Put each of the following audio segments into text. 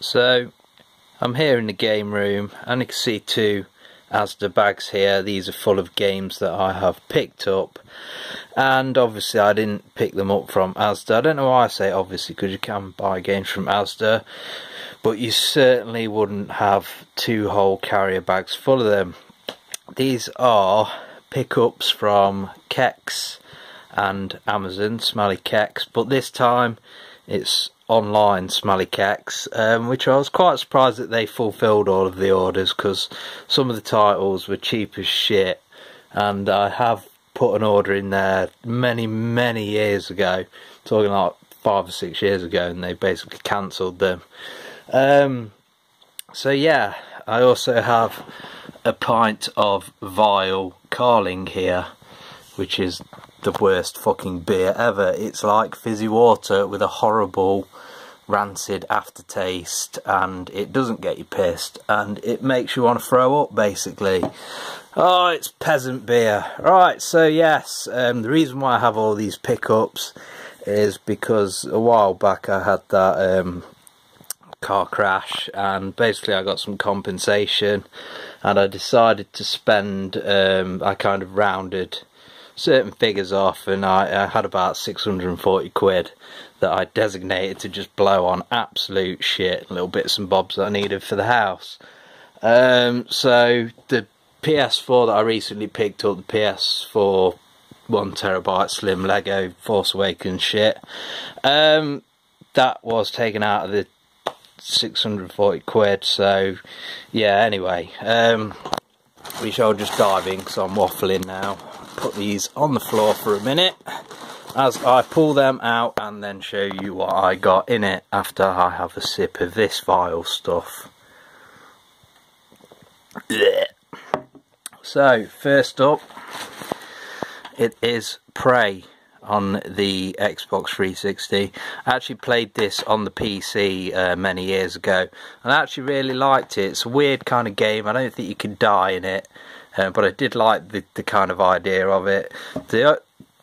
So I'm here in the game room and you can see two Asda bags here. These are full of games that I have picked up, and obviously I didn't pick them up from Asda. I don't know why I say obviously, because you can buy games from Asda, but you certainly wouldn't have two whole carrier bags full of them. These are pickups from Kex and Amazon, Smelly Kex, but this time it's online Smelly Kex, which I was quite surprised that they fulfilled all of the orders, because some of the titles were cheap as shit, and I have put an order in there many years ago, talking like 5 or 6 years ago, and they basically cancelled them. So yeah, I also have a pint of vile Carling here, which is the worst fucking beer ever. It's like fizzy water with a horrible rancid aftertaste, and it doesn't get you pissed, and it makes you want to throw up basically. Oh, it's peasant beer. Right, so yes, the reason why I have all these pickups is because a while back I had that car crash, and basically I got some compensation, and I decided to spend, I kind of rounded certain figures off, and I had about 640 quid that I designated to just blow on absolute shit, little bits and bobs that I needed for the house. So the PS4 that I recently picked up, the PS4 1TB slim Lego Force Awakens shit, that was taken out of the 640 quid. So yeah, anyway, we shall just dive in because I'm waffling now. Put these on the floor for a minute as I pull them out, and then show you what I got in it after I have a sip of this vile stuff. Blech. So first up, it is Prey on the Xbox 360. I actually played this on the PC many years ago, and I actually really liked it. It's a weird kind of game. I don't think you can die in it, but I did like the kind of idea of it.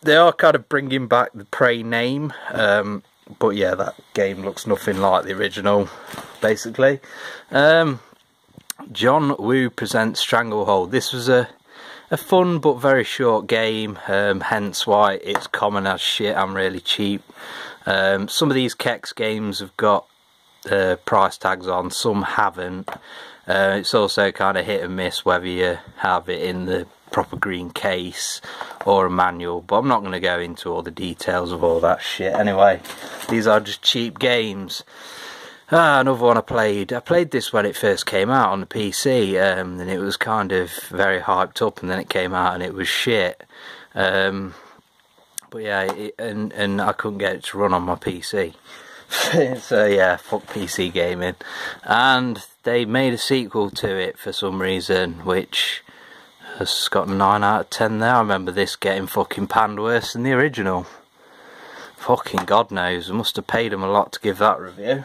They are kind of bringing back the Prey name, but yeah, that game looks nothing like the original, basically. John Woo presents Stranglehold. This was a fun but very short game, hence why it's common as shit and really cheap. Some of these Kex games have got price tags on, some haven't. It's also kind of hit and miss whether you have it in the proper green case or a manual, but I'm not going to go into all the details of all that shit. Anyway, these are just cheap games. Another one I played this when it first came out on the PC, and it was kind of very hyped up, and then it came out and it was shit. But yeah, and I couldn't get it to run on my PC. So yeah, fuck PC gaming. And they made a sequel to it for some reason, which has got a 9 out of 10 there. I remember this getting fucking panned worse than the original. Fucking God knows, I must have paid them a lot to give that review.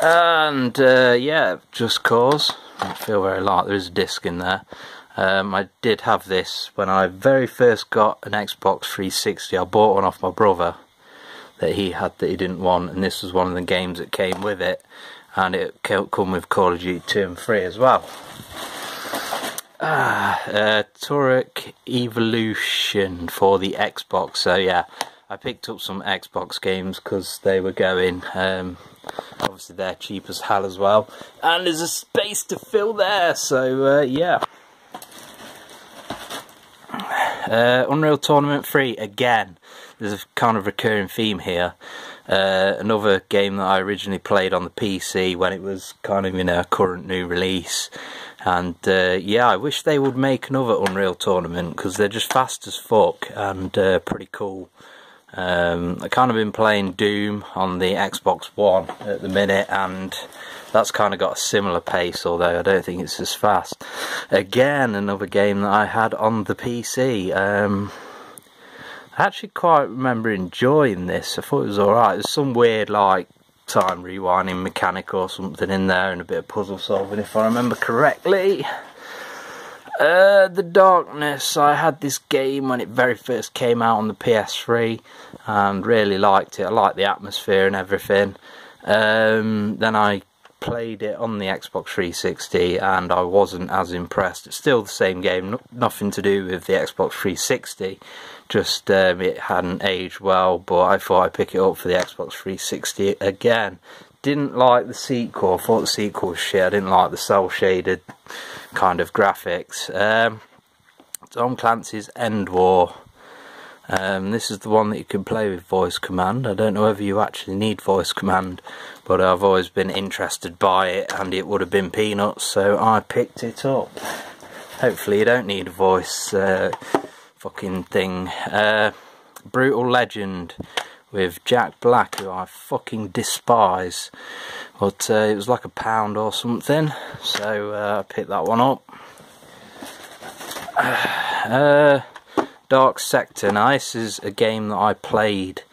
And yeah, Just Cause. I don't feel very light, there is a disc in there. I did have this when I very first got an Xbox 360. I bought one off my brother that he had that he didn't want, and this was one of the games that came with it, and it come with Call of Duty 2 and 3 as well. Turok Evolution for the Xbox. So yeah, I picked up some Xbox games because they were going. Obviously they're cheap as hell as well, and there's a space to fill there, so yeah. Unreal Tournament 3 again. There's a kind of recurring theme here. Another game that I originally played on the PC when it was kind of in a current new release, and yeah, I wish they would make another Unreal Tournament because they're just fast as fuck and pretty cool. I kind of been playing Doom on the Xbox One at the minute, and that's kind of got a similar pace, although I don't think it's as fast. Again, another game that I had on the PC. I actually quite remember enjoying this. I thought it was alright. There's some weird like time rewinding mechanic or something in there, and a bit of puzzle solving if I remember correctly. The Darkness. I had this game when it very first came out on the PS3 and really liked it. I liked the atmosphere and everything. Then I played it on the Xbox 360 and I wasn't as impressed. It's still the same game, nothing to do with the Xbox 360, just it hadn't aged well, but I thought I'd pick it up for the Xbox 360 again. Didn't like the sequel, I thought the sequel was shit. I didn't like the cell shaded kind of graphics. Tom Clancy's End War. This is the one that you can play with voice command. I don't know whether you actually need voice command, but I've always been interested by it, and it would have been peanuts, so I picked it up. Hopefully you don't need a voice fucking thing. Brutal Legend with Jack Black, who I fucking despise, but it was like £1 or something, so I picked that one up. Dark Sector. Now this is a game that I played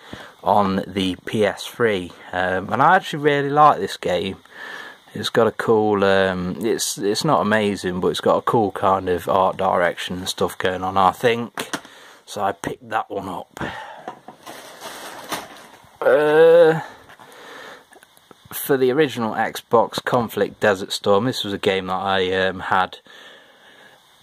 on the PS3, and I actually really like this game. It's got a cool, it's not amazing, but it's got a cool kind of art direction and stuff going on, I think. So I picked that one up. For the original Xbox, Conflict Desert Storm. This was a game that I had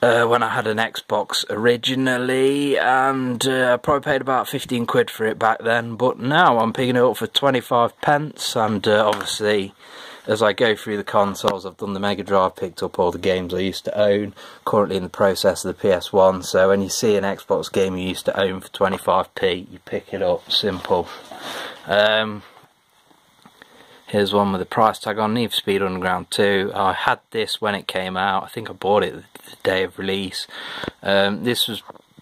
when I had an Xbox originally, and I probably paid about 15 quid for it back then, but now I'm picking it up for 25 pence, and obviously as I go through the consoles, I've done the Mega Drive, picked up all the games I used to own, currently in the process of the PS1, so when you see an Xbox game you used to own for 25p, you pick it up, simple. Here's one with the price tag on, Need for Speed Underground 2. I had this when it came out. I think I bought it the day of release. This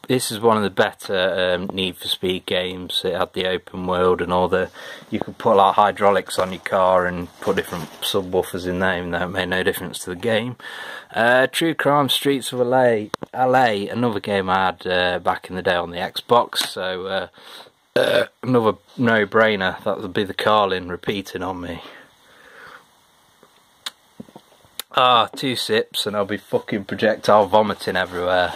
is one of the better Need for Speed games. It had the open world and all the... You could put like hydraulics on your car and put different subwoofers in there, even though it made no difference to the game. True Crime Streets of LA, another game I had back in the day on the Xbox, so... another no-brainer. That would be the Carlin repeating on me. 2 sips and I'll be fucking projectile vomiting everywhere.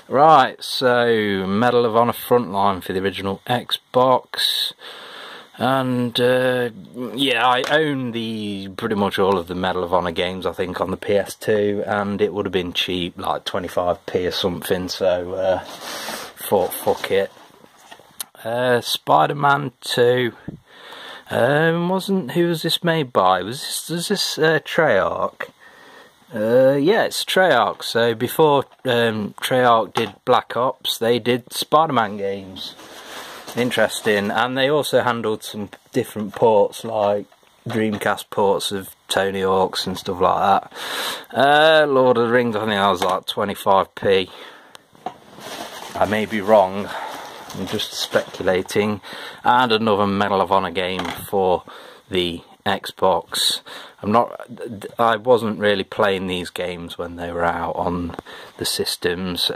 Right, so Medal of Honor Frontline for the original Xbox, and yeah, I own pretty much all of the Medal of Honor games, I think, on the PS2, and it would have been cheap, like 25p or something, so thought fuck it. Spider-Man 2. Who was this made by? Was this Treyarch? Yeah, it's Treyarch. So before Treyarch did Black Ops, they did Spider-Man games. Interesting. And they also handled some different ports, like Dreamcast ports of Tony Hawk's and stuff like that. Lord of the Rings, I think that was like 25p. I may be wrong. I'm just speculating. And another Medal of Honor game for the Xbox. I wasn't really playing these games when they were out on the systems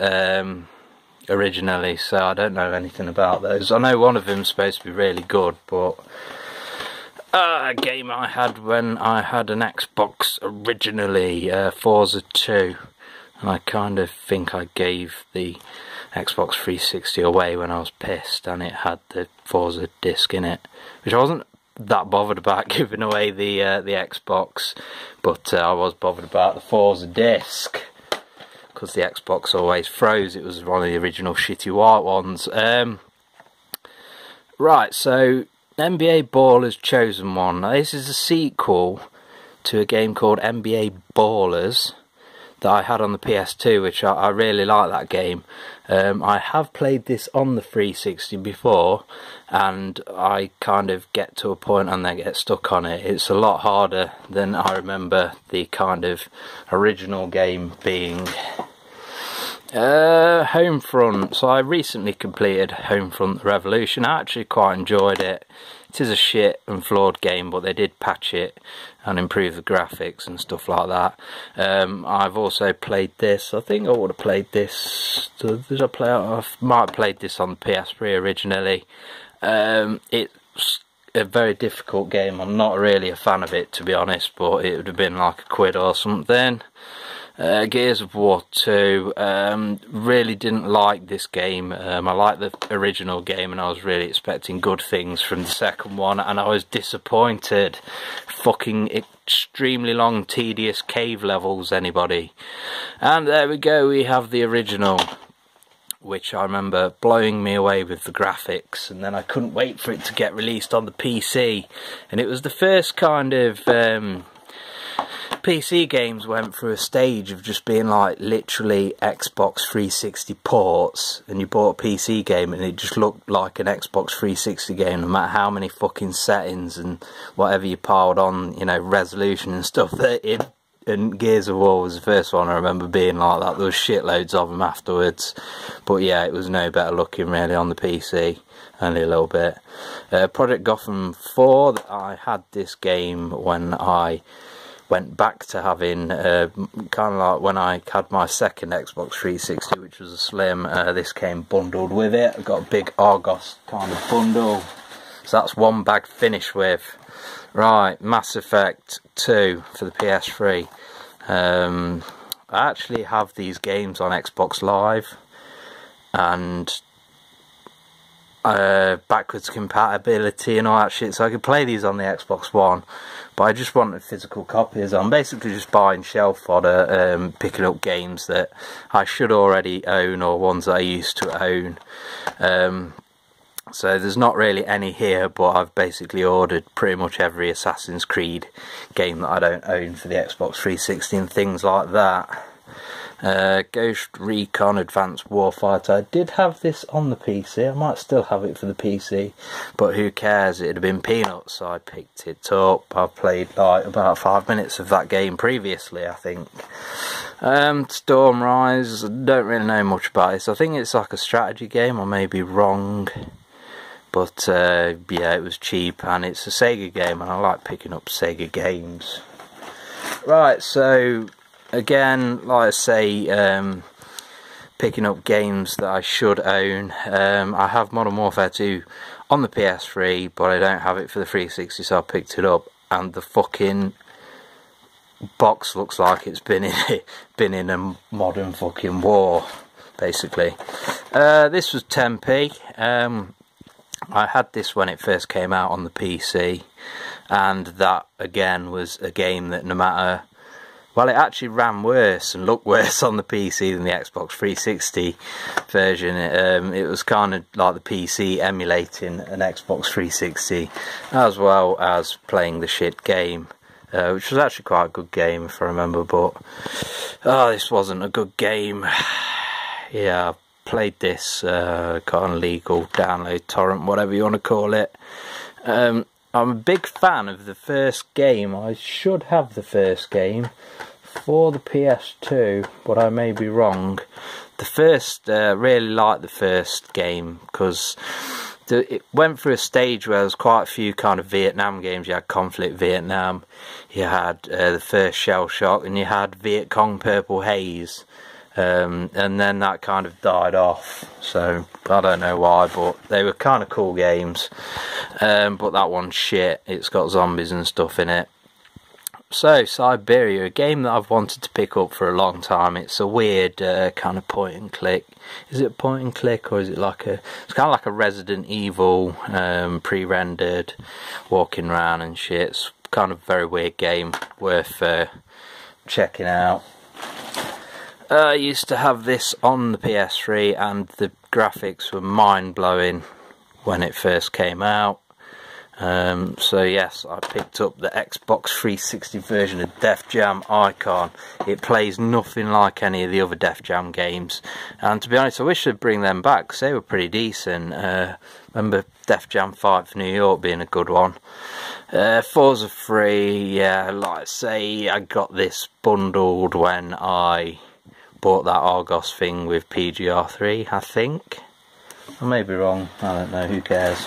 originally, so I don't know anything about those. I know one of them's supposed to be really good, but a game I had when I had an Xbox originally, Forza 2, and I kind of think I gave the Xbox 360 away when I was pissed, and it had the Forza disc in it, which I wasn't that bothered about giving away the Xbox, but I was bothered about the Forza disc because the Xbox always froze. It was one of the original shitty white ones. Right, so NBA Ballers Chosen One. Now, this is a sequel to a game called NBA Ballers that I had on the PS2, which I really like that game. I have played this on the 360 before, and I kind of get to a point and then get stuck on it. It's a lot harder than I remember the kind of original game being. Homefront. So I recently completed Homefront The Revolution. I actually quite enjoyed it. It is a shit and flawed game, but they did patch it and improve the graphics and stuff like that. I've also played this. I think I would have played this. Did I play it? I might have played this on the PS3 originally. It's a very difficult game. I'm not really a fan of it, to be honest, but it would have been like £1 or something. Gears of War 2, really didn't like this game. I liked the original game and I was really expecting good things from the second one, and I was disappointed. Fucking extremely long, tedious cave levels, anybody. And there we go, we have the original, which I remember blowing me away with the graphics, and then I couldn't wait for it to get released on the PC. And it was the first kind of PC games went through a stage of just being like literally Xbox 360 ports, and you bought a PC game and it just looked like an Xbox 360 game, no matter how many fucking settings and whatever you piled on, you know, resolution and stuff. And Gears of War was the first one I remember being like that. There was shitloads of them afterwards, but yeah, it was no better looking really on the PC, only a little bit. Project Gotham 4, I had this game when I went back to having, kind of like when I had my second Xbox 360, which was a Slim. This came bundled with it. I got a big Argos kind of bundle, so that's one bag finished with. Right, Mass Effect 2 for the PS3. I actually have these games on Xbox Live, and backwards compatibility and all that shit, so I could play these on the Xbox One, but I just wanted physical copies. I'm basically just buying shelf fodder, picking up games that I should already own or ones that I used to own. So there's not really any here, but I've basically ordered pretty much every Assassin's Creed game that I don't own for the Xbox 360 and things like that. Ghost Recon Advanced Warfighter. I did have this on the PC. I might still have it for the PC, but who cares? It'd have been peanuts, so I picked it up. I've played like about 5 minutes of that game previously, I think. Stormrise, I don't really know much about this. I think it's like a strategy game, I may be wrong, but yeah, it was cheap and it's a Sega game and I like picking up Sega games. Right, so again, like I say, picking up games that I should own. I have Modern Warfare 2 on the PS3, but I don't have it for the 360, so I picked it up, and the fucking box looks like it's been in a modern fucking war, basically. This was 10p. I had this when it first came out on the PC, and that again was a game that no matter, well, it actually ran worse and looked worse on the PC than the Xbox 360 version. It was kind of like the PC emulating an Xbox 360, as well as playing the shit game, which was actually quite a good game if I remember, but this wasn't a good game. Yeah, I played this, got on legal download, torrent, whatever you want to call it. I'm a big fan of the first game. I should have the first game for the PS2, but I may be wrong. The first, really liked the first game because it went through a stage where there was quite a few kind of Vietnam games. You had Conflict Vietnam, you had the first Shell Shock, and you had Viet Cong Purple Haze. And then that kind of died off, so I don't know why, but they were kind of cool games. But that one's shit. It's got zombies and stuff in it. So Siberia, a game that I've wanted to pick up for a long time. It's a weird kind of point and click. Is it point and click, or is it like a, it's kind of like a Resident Evil pre-rendered, walking around and shit. It's kind of a very weird game, worth checking out. I used to have this on the PS3 and the graphics were mind-blowing when it first came out. So yes, I picked up the Xbox 360 version of Def Jam Icon. It plays nothing like any of the other Def Jam games, and to be honest, I wish they'd bring them back because they were pretty decent. Remember Def Jam 5 for New York being a good one. Forza 3, yeah, like I say, I got this bundled when I bought that Argos thing with PGR3, I think. I may be wrong, I don't know, who cares.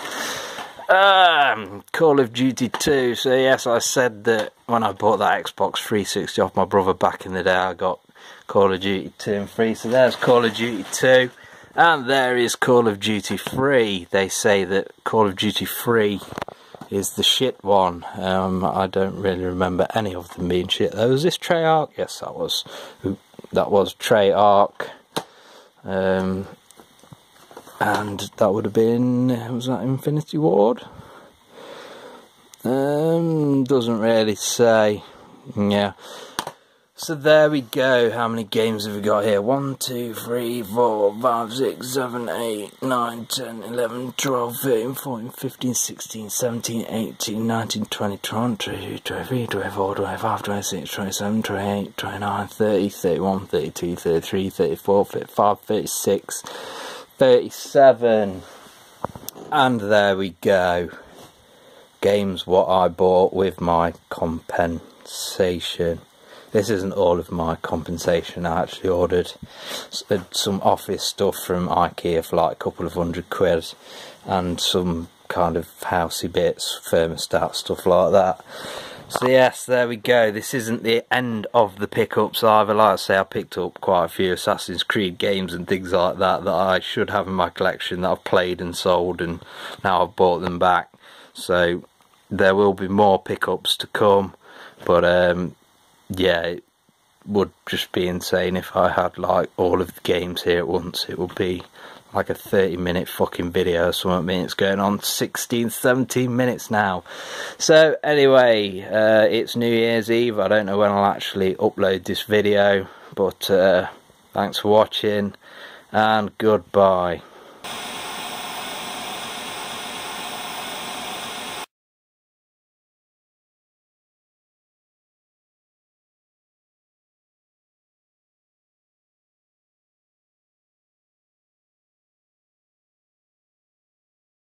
Call of Duty 2, so yes, I said that when I bought that Xbox 360 off my brother back in the day, I got Call of Duty 2 and 3, so there's Call of Duty 2, and there is Call of Duty 3. They say that Call of Duty 3 is the shit one. I don't really remember any of them being shit. Though, was this Treyarch? Yes, that was. That was Treyarch. And that would have been, was that Infinity Ward? Doesn't really say. Yeah. So there we go. How many games have we got here? 1, 2, 3, 4, 5, 6, 7, 8, 9, 10, 11, 12, 13, 14, 15, 16, 17, 18, 19, 20, 21, 22, 23, 24, 25, 26, 27, 28, 29, 30, 31, 32, 33, 34, 35, 36, 37. And there we go. Games what I bought with my compensation. This isn't all of my compensation. I actually ordered some office stuff from IKEA for like a couple of £100 and some kind of housey bits, thermostat, stuff like that. So yes, there we go. This isn't the end of the pickups either. Like I say, I picked up quite a few Assassin's Creed games and things like that that I should have in my collection that I've played and sold, and now I've bought them back. So there will be more pickups to come, but yeah, it would just be insane if I had like all of the games here at once. It would be like a 30-minute fucking video or something. I mean, it's going on 16, 17 minutes now. So anyway, it's New Year's Eve. I don't know when I'll actually upload this video, but thanks for watching and goodbye.